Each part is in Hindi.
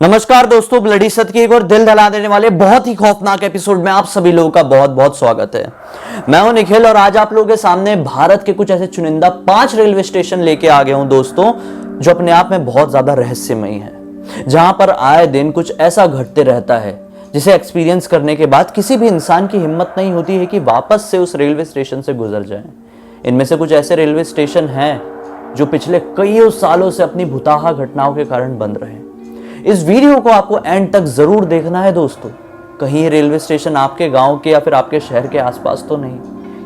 नमस्कार दोस्तों, ब्लडी सत्य की एक और दिल दहला देने वाले बहुत ही खौफनाक एपिसोड में आप सभी लोगों का बहुत बहुत स्वागत है। मैं हूं निखिल और आज आप लोगों के सामने भारत के कुछ ऐसे चुनिंदा 5 रेलवे स्टेशन लेके आ गया हूं दोस्तों, जो अपने आप में बहुत ज्यादा रहस्यमयी है, जहां पर आए दिन कुछ ऐसा घटते रहता है जिसे एक्सपीरियंस करने के बाद किसी भी इंसान की हिम्मत नहीं होती है कि वापस से उस रेलवे स्टेशन से गुजर जाए। इनमें से कुछ ऐसे रेलवे स्टेशन हैं जो पिछले कई सालों से अपनी भुताहा घटनाओं के कारण बंद रहे। इस वीडियो को आपको एंड तक जरूर देखना है दोस्तों। कहीं रेलवे स्टेशन आपके गांव के या फिर आपके शहर के आसपास तो नहीं,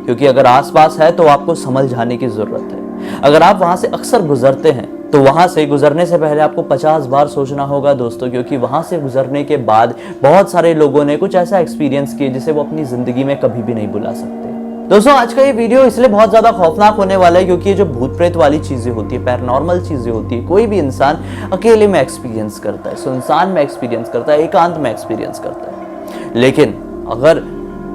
क्योंकि अगर आसपास है तो आपको समझ जाने की जरूरत है। अगर आप वहां से अक्सर गुजरते हैं तो वहां से गुजरने से पहले आपको 50 बार सोचना होगा दोस्तों, क्योंकि वहां से गुजरने के बाद बहुत सारे लोगों ने कुछ ऐसा एक्सपीरियंस किया जिसे वो अपनी जिंदगी में कभी भी नहीं भुला सकते। दोस्तों, आज का ये वीडियो इसलिए बहुत ज्यादा खौफनाक होने वाला है क्योंकि ये जो भूत प्रेत वाली चीजें होती है, पैरानॉर्मल चीजें होती है, कोई भी इंसान अकेले में एक्सपीरियंस करता है, सुनसान में एक्सपीरियंस करता है, एकांत में एक्सपीरियंस करता है। लेकिन अगर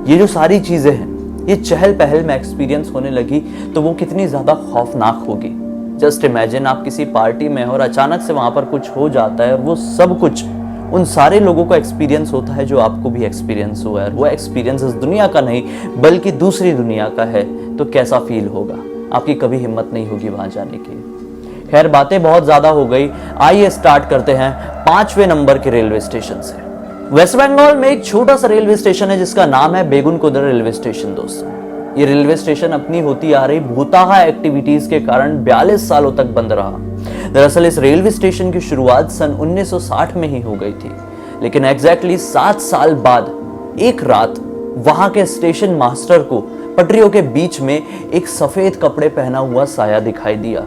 ये जो सारी चीजें हैं ये चहल पहल में एक्सपीरियंस होने लगी तो वो कितनी ज्यादा खौफनाक होगी। जस्ट इमेजिन, आप किसी पार्टी में हो और अचानक से वहां पर कुछ हो जाता है और वो सब कुछ उन सारे लोगों को एक्सपीरियंस होता है जो आपको भी एक्सपीरियंस हुआ है। वो एक्सपीरियंस इस दुनिया का नहीं बल्कि दूसरी दुनिया का है, तो कैसा फील होगा? आपकी कभी हिम्मत नहीं होगी वहां जाने की। खैर, बातें बहुत ज्यादा हो गई, आइए स्टार्ट करते हैं 5वें नंबर के रेलवे स्टेशन से। वेस्ट बंगाल में एक छोटा सा रेलवे स्टेशन है जिसका नाम है बेगुनकुदर रेलवे स्टेशन। दोस्तों, ये रेलवे स्टेशन अपनी होती आ रही भूताहा एक्टिविटीज के कारण 42 सालों तक बंद रहा। दरअसल इस रेलवे स्टेशन की शुरुआत सन 1960 में ही हो गई थी, लेकिन एग्जैक्टली 7 साल बाद एक रात वहां के स्टेशन मास्टर को पटरियों के बीच में एक सफेद कपड़े पहना हुआ साया दिखाई दिया,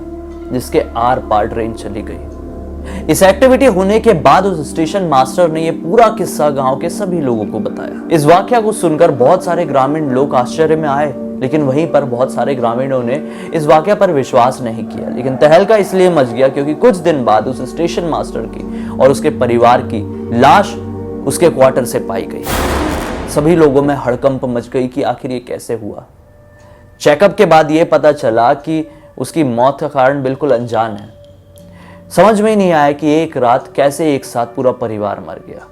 जिसके आर पार ट्रेन चली गई। इस एक्टिविटी होने के बाद उस स्टेशन मास्टर ने यह पूरा किस्सा गांव के सभी लोगों को बताया। इस वाकया को सुनकर बहुत सारे ग्रामीण लोग आश्चर्य में आए, लेकिन वहीं पर बहुत सारे ग्रामीणों ने इस वाकया पर विश्वास नहीं किया। लेकिन तहलका इसलिए मच गया क्योंकि कुछ दिन बाद उस स्टेशन मास्टर की और उसके परिवार की लाश उसके क्वार्टर से पाई गई। सभी लोगों में हड़कंप मच गई कि आखिर ये कैसे हुआ। चेकअप के बाद ये पता चला कि उसकी मौत का कारण बिल्कुल अनजान है। समझ में ही नहीं आया कि एक रात कैसे एक साथ पूरा परिवार मर गया।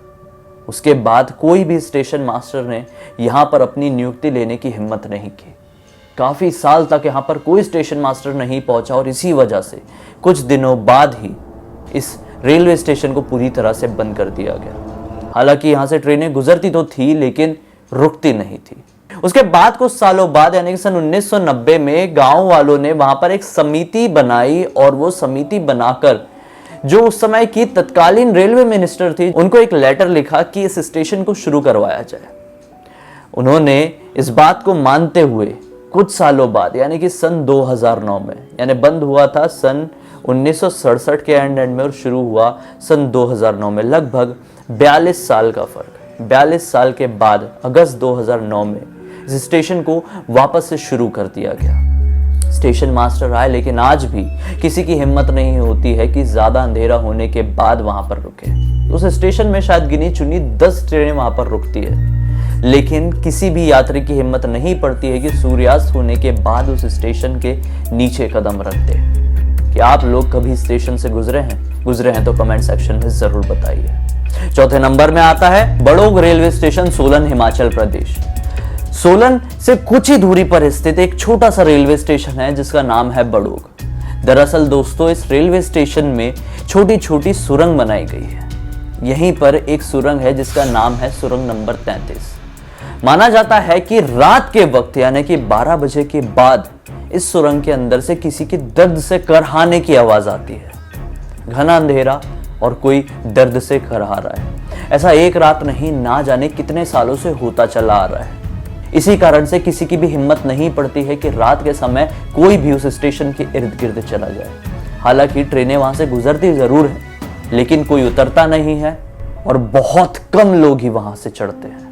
उसके बाद कोई भी स्टेशन मास्टर ने यहां पर अपनी नियुक्ति लेने की हिम्मत नहीं की। काफी साल तक यहां पर कोई स्टेशन मास्टर नहीं पहुंचा और इसी वजह से कुछ दिनों बाद ही इस रेलवे स्टेशन को पूरी तरह से बंद कर दिया गया। हालांकि यहां से ट्रेनें गुजरती तो थी लेकिन रुकती नहीं थी। उसके बाद कुछ सालों बाद यानी कि सन 1990 में गांव वालों ने वहां पर एक समिति बनाई और वो समिति बनाकर जो उस समय की तत्कालीन रेलवे मिनिस्टर थी उनको एक लेटर लिखा कि इस स्टेशन को शुरू करवाया जाए। उन्होंने इस बात को मानते हुए कुछ सालों बाद यानी कि सन 2009 में, यानी बंद हुआ था सन 1967 के एंड में और शुरू हुआ सन 2009 में, लगभग 42 साल का फर्क। 42 साल के बाद अगस्त 2009 में इस स्टेशन को वापस से शुरू कर दिया गया। स्टेशन मास्टर आए लेकिन आज भी किसी की हिम्मत नहीं होती है कि ज्यादा अंधेरा होने के बाद वहां पर रुके। उस स्टेशन में शायद गिनी चुनी 10 ट्रेनें वहां पर रुकती है, लेकिन किसी भी यात्री की हिम्मत नहीं पड़ती है कि सूर्यास्त होने के बाद उस स्टेशन के नीचे कदम रख दे। क्या आप लोग कभी स्टेशन से गुजरे हैं तो कमेंट सेक्शन में जरूर बताइए। चौथे नंबर में आता है बड़ोग रेलवे स्टेशन, सोलन, हिमाचल प्रदेश। सोलन से कुछ ही दूरी पर स्थित एक छोटा सा रेलवे स्टेशन है जिसका नाम है बड़ोग। दरअसल दोस्तों, इस रेलवे स्टेशन में छोटी छोटी सुरंग बनाई गई है। यहीं पर एक सुरंग है जिसका नाम है सुरंग नंबर 33। माना जाता है कि रात के वक्त यानी कि 12 बजे के बाद इस सुरंग के अंदर से किसी के दर्द से करहाने की आवाज आती है। घना अंधेरा और कोई दर्द से करहा रहा है। ऐसा एक रात नहीं, ना जाने कितने सालों से होता चला आ रहा है। इसी कारण से किसी की भी हिम्मत नहीं पड़ती है कि रात के समय कोई भी उस स्टेशन के इर्द गिर्द चला जाए। हालांकि ट्रेनें वहां से गुजरती जरूर हैं, लेकिन कोई उतरता नहीं है और बहुत कम लोग ही वहां से चढ़ते हैं।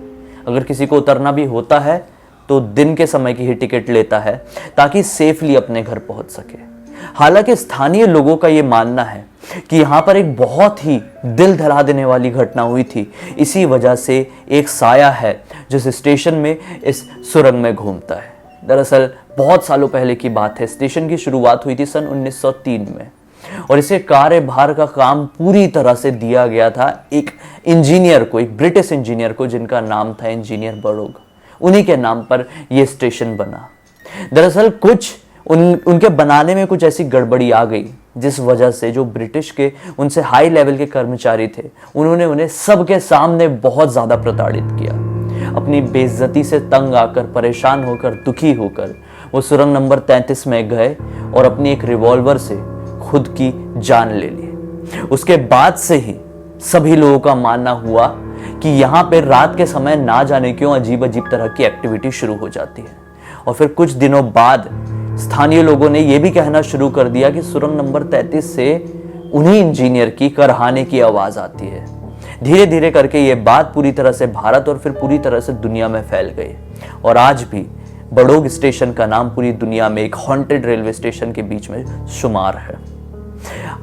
अगर किसी को उतरना भी होता है तो दिन के समय की ही टिकट लेता है ताकि सेफली अपने घर पहुंच सके। हालांकि स्थानीय लोगों का यह मानना है कि यहां पर एक बहुत ही दिल दहला देने वाली घटना हुई थी। इसी वजह से एक साया है जो स्टेशन में इस सुरंग में घूमता है। दरअसल बहुत सालों पहले की बात है। स्टेशन की शुरुआत हुई थी सन 1903 में। और इसे कार्यभार का काम पूरी तरह से दिया गया था एक इंजीनियर को, एक ब्रिटिश इंजीनियर को, जिनका नाम था इंजीनियर बड़ोग। उन्हीं के नाम पर यह स्टेशन बना। दरअसल कुछ उनके बनाने में कुछ ऐसी गड़बड़ी आ गई जिस वजह से जो ब्रिटिश के उनसे हाई लेवल के कर्मचारी थे, उन्होंने उन्हें सबके सामने बहुत ज्यादा प्रताड़ित किया। अपनी बेइज्जती से तंग आकर, परेशान होकर, दुखी होकर वो सुरंग नंबर 33 में गए और अपनी एक रिवॉल्वर से खुद की जान ले ली। उसके बाद से ही सभी लोगों का मानना हुआ कि यहाँ पे रात के समय ना जाने क्यों अजीब अजीब तरह की एक्टिविटी शुरू हो जाती है। और फिर कुछ दिनों बाद स्थानीय लोगों ने यह भी कहना शुरू कर दिया कि सुरंग नंबर 33 से उन्हीं इंजीनियर की करहाने की आवाज आती है। धीरे धीरे करके ये बात पूरी तरह से भारत और फिर पूरी तरह से दुनिया में फैल गई और आज भी बड़ोग स्टेशन का नाम पूरी दुनिया में एक हॉन्टेड रेलवे स्टेशन के बीच में शुमार है।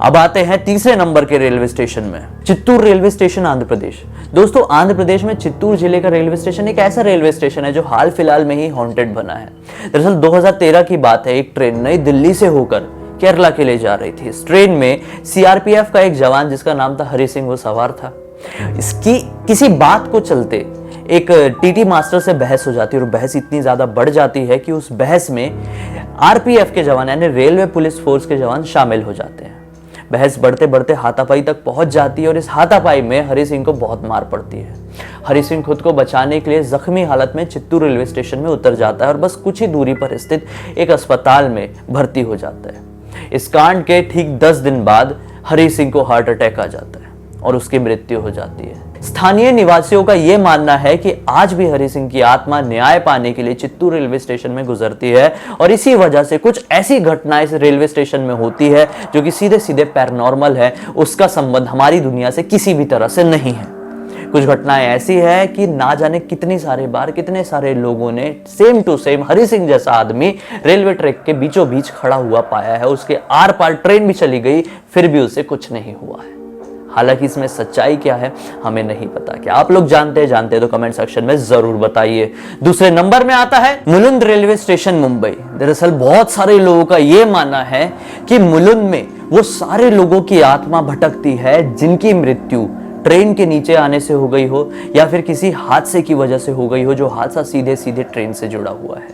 अब आते हैं तीसरे नंबर के रेलवे स्टेशन में, चित्तूर रेलवे स्टेशन, आंध्र प्रदेश। दोस्तों, आंध्र प्रदेश में चित्तूर जिले का रेलवे स्टेशन एक ऐसा रेलवे स्टेशन है जो हाल फिलहाल में ही हॉन्टेड बना है। दरअसल 2013 की बात है, एक ट्रेन नई दिल्ली से होकर केरला के लिए जा रही थी। इस ट्रेन में सीआरपीएफ का एक जवान जिसका नाम था हरि सिंह, वो सवार था। इसकी किसी बात को चलते एक टीटी मास्टर से बहस हो जाती है और बहस इतनी ज्यादा बढ़ जाती है कि उस बहस में आरपीएफ के जवान यानी रेलवे पुलिस फोर्स के जवान शामिल हो जाते हैं। बहस बढ़ते बढ़ते हाथापाई तक पहुंच जाती है और इस हाथापाई में हरि सिंह को बहुत मार पड़ती है। हरि सिंह खुद को बचाने के लिए जख्मी हालत में चित्तूर रेलवे स्टेशन में उतर जाता है और बस कुछ ही दूरी पर स्थित एक अस्पताल में भर्ती हो जाता है। इस कांड के ठीक 10 दिन बाद हरि सिंह को हार्ट अटैक आ जाता है और उसकी मृत्यु हो जाती है। स्थानीय निवासियों का यह मानना है कि आज भी हरि सिंह की आत्मा न्याय पाने के लिए चित्तूर रेलवे स्टेशन में गुजरती है और इसी वजह से कुछ ऐसी घटनाएं इस रेलवे स्टेशन में होती है जो कि सीधे सीधे पैरानॉर्मल है, उसका संबंध हमारी दुनिया से किसी भी तरह से नहीं है। कुछ घटनाएं ऐसी है कि ना जाने कितनी सारे बार कितने सारे लोगों ने same to same Hari Singh जैसा आदमी रेलवे ट्रैक के बीचों बीच खड़ा हुआ पाया है। उसके आर पार ट्रेन भी चली गई, फिर भी उसे कुछ नहीं हुआ है। हालांकि इसमें सच्चाई क्या है हमें नहीं पता। क्या आप लोग जानते हैं तो कमेंट सेक्शन में जरूर बताइए। दूसरे नंबर में आता है मुलुंड रेलवे स्टेशन, मुंबई। दरअसल बहुत सारे लोगों का यह मानना है कि मुलुंड में वो सारे लोगों की आत्मा भटकती है जिनकी मृत्यु ट्रेन के नीचे आने से हो गई हो या फिर किसी हादसे की वजह से हो गई हो, जो हादसा सीधे सीधे ट्रेन से जुड़ा हुआ है।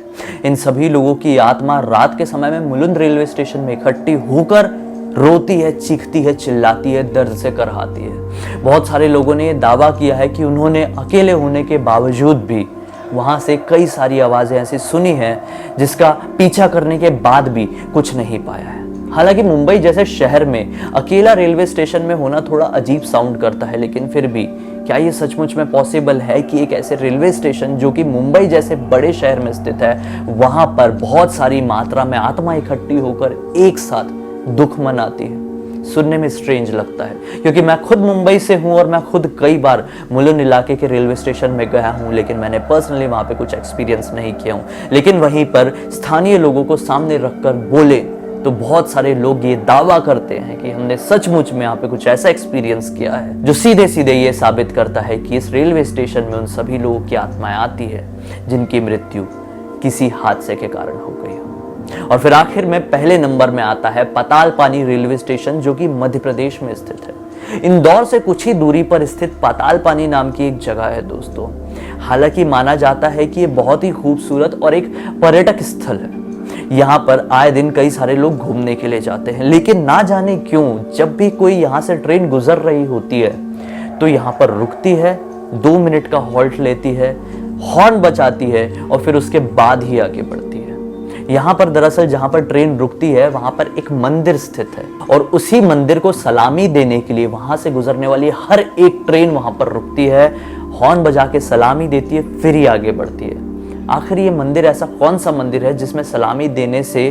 इन सभी लोगों की आत्मा रात के समय में मुलुंड रेलवे स्टेशन में इकट्ठी होकर रोती है, चीखती है, चिल्लाती है, दर्द से करहाती है। बहुत सारे लोगों ने यह दावा किया है कि उन्होंने अकेले होने के बावजूद भी वहां से कई सारी आवाजें ऐसी सुनी हैं जिसका पीछा करने के बाद भी कुछ नहीं पाया है। हालांकि मुंबई जैसे शहर में अकेला रेलवे स्टेशन में होना थोड़ा अजीब साउंड करता है, लेकिन फिर भी क्या ये सचमुच में पॉसिबल है कि एक ऐसे रेलवे स्टेशन जो कि मुंबई जैसे बड़े शहर में स्थित है, वहां पर बहुत सारी मात्रा में आत्मा इकट्ठी होकर एक साथ दुख मनाती है? सुनने में स्ट्रेंज लगता है, क्योंकि मैं खुद मुंबई से हूं और मैं खुद कई बार मुलुंड इलाके के रेलवे स्टेशन में गया हूं, लेकिन मैंने पर्सनली वहां पे कुछ एक्सपीरियंस नहीं किया हूं। लेकिन वहीं पर स्थानीय लोगों को सामने रखकर बोले तो बहुत सारे लोग ये दावा करते हैं कि हमने सचमुच में यहाँ पे कुछ ऐसा एक्सपीरियंस किया है जो सीधे सीधे ये साबित करता है कि इस रेलवे स्टेशन में उन सभी लोगों की आत्माएं आती है जिनकी मृत्यु किसी हादसे के कारण हो गई हो। और फिर आखिर में पहले नंबर में आता है पातालपानी रेलवे स्टेशन, जो कि मध्य प्रदेश में स्थित है। इंदौर से कुछ ही दूरी पर स्थित पातालपानी नाम की एक जगह है दोस्तों। हालांकि माना जाता है कि ये बहुत ही खूबसूरत और एक पर्यटक स्थल है। यहाँ पर आए दिन कई सारे लोग घूमने के लिए जाते हैं, लेकिन ना जाने क्यों जब भी कोई यहाँ से ट्रेन गुजर रही होती है तो यहाँ पर रुकती है, 2 मिनट का हॉल्ट लेती है, हॉर्न बजाती है और फिर उसके बाद ही आगे बढ़ती है। यहाँ पर दरअसल जहाँ पर ट्रेन रुकती है वहां पर एक मंदिर स्थित है और उसी मंदिर को सलामी देने के लिए वहां से गुजरने वाली हर एक ट्रेन वहां पर रुकती है, हॉर्न बजा के सलामी देती है, फिर ही आगे बढ़ती है। आखिर ये मंदिर ऐसा कौन सा मंदिर है जिसमें सलामी देने से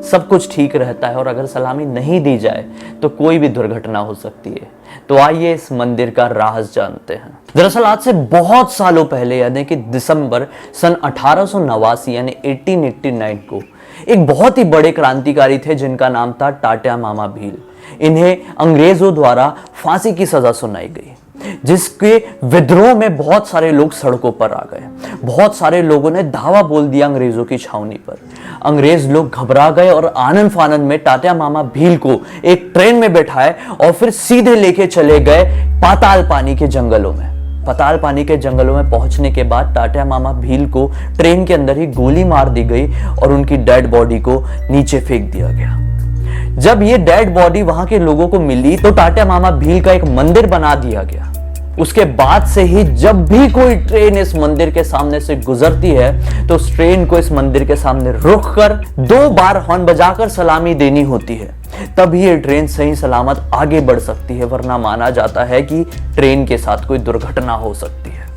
सब कुछ ठीक रहता है और अगर सलामी नहीं दी जाए तो कोई भी दुर्घटना हो सकती है? तो आइए इस मंदिर का राज जानते हैं। दरअसल आज से बहुत सालों पहले यानी कि दिसंबर सन 1889 यानी 1889 को एक बहुत ही बड़े क्रांतिकारी थे जिनका नाम था टाटा मामा भील। इन्हें अंग्रेजों द्वारा फांसी की सजा सुनाई गई। जिसके विद्रोह में बहुत सारे लोग सड़कों पर आ गए। बहुत सारे लोगों ने धावा बोल दिया अंग्रेजों की छावनी पर। अंग्रेज लोग घबरा गए और आनंद फानंद में तात्या मामा भील को एक ट्रेन में बैठाए और फिर सीधे लेके चले गए पाताल पानी के जंगलों में। पाताल पानी के जंगलों में पहुंचने के बाद तात्या मामा भील को ट्रेन के अंदर ही गोली मार दी गई और उनकी डेड बॉडी को नीचे फेंक दिया गया। जब ये डेड बॉडी वहां के लोगों को मिली तो तात्या मामा भील का एक मंदिर बना दिया गया। उसके बाद से ही जब भी कोई ट्रेन इस मंदिर के सामने से गुजरती है तो उस ट्रेन को इस मंदिर के सामने रुक कर 2 बार हॉर्न बजाकर सलामी देनी होती है, तभी ये ट्रेन सही सलामत आगे बढ़ सकती है, वरना माना जाता है कि ट्रेन के साथ कोई दुर्घटना हो सकती है।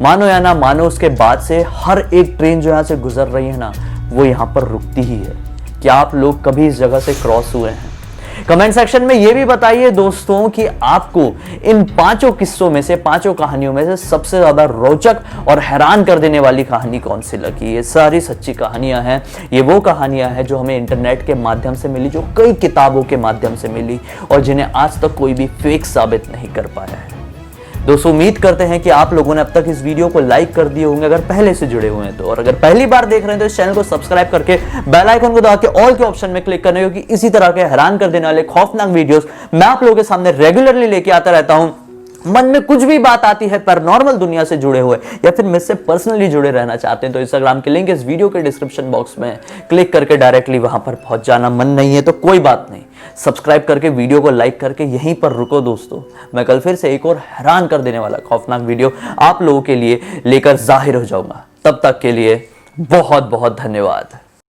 मानो या ना मानो, उसके बाद से हर एक ट्रेन जो यहां से गुजर रही है ना, वो यहां पर रुकती ही है। क्या आप लोग कभी इस जगह से क्रॉस हुए हैं? कमेंट सेक्शन में ये भी बताइए दोस्तों कि आपको इन 5 किस्सों में से, 5 कहानियों में से सबसे ज्यादा रोचक और हैरान कर देने वाली कहानी कौन सी लगी। ये सारी सच्ची कहानियां हैं। ये वो कहानियां हैं जो हमें इंटरनेट के माध्यम से मिली, जो कई किताबों के माध्यम से मिली और जिन्हें आज तक कोई भी फेक साबित नहीं कर पाया है। दोस्तों, उम्मीद करते हैं कि आप लोगों ने अब तक इस वीडियो को लाइक कर दिए होंगे अगर पहले से जुड़े हुए हैं तो, और अगर पहली बार देख रहे हैं तो इस चैनल को सब्सक्राइब करके बेल आइकन को दबा के ऑल के ऑप्शन में क्लिक करना, क्योंकि इसी तरह के हैरान कर देने वाले खौफनाक वीडियोस मैं आप लोगों के सामने रेगुलरली लेके आता रहता हूं। मन में कुछ भी बात आती है पैरानॉर्मल दुनिया से जुड़े हुए या फिर मुझसे पर्सनली जुड़े रहना चाहते हैं तो इंस्टाग्राम के लिंक इस वीडियो के डिस्क्रिप्शन बॉक्स में क्लिक करके डायरेक्टली वहां पर पहुंच जाना। मन नहीं है तो कोई बात नहीं, सब्सक्राइब करके वीडियो को लाइक करके यहीं पर रुको दोस्तों। मैं कल फिर से एक और हैरान कर देने वाला खौफनाक वीडियो आप लोगों के लिए लेकर जाहिर हो जाऊंगा। तब तक के लिए बहुत बहुत धन्यवाद।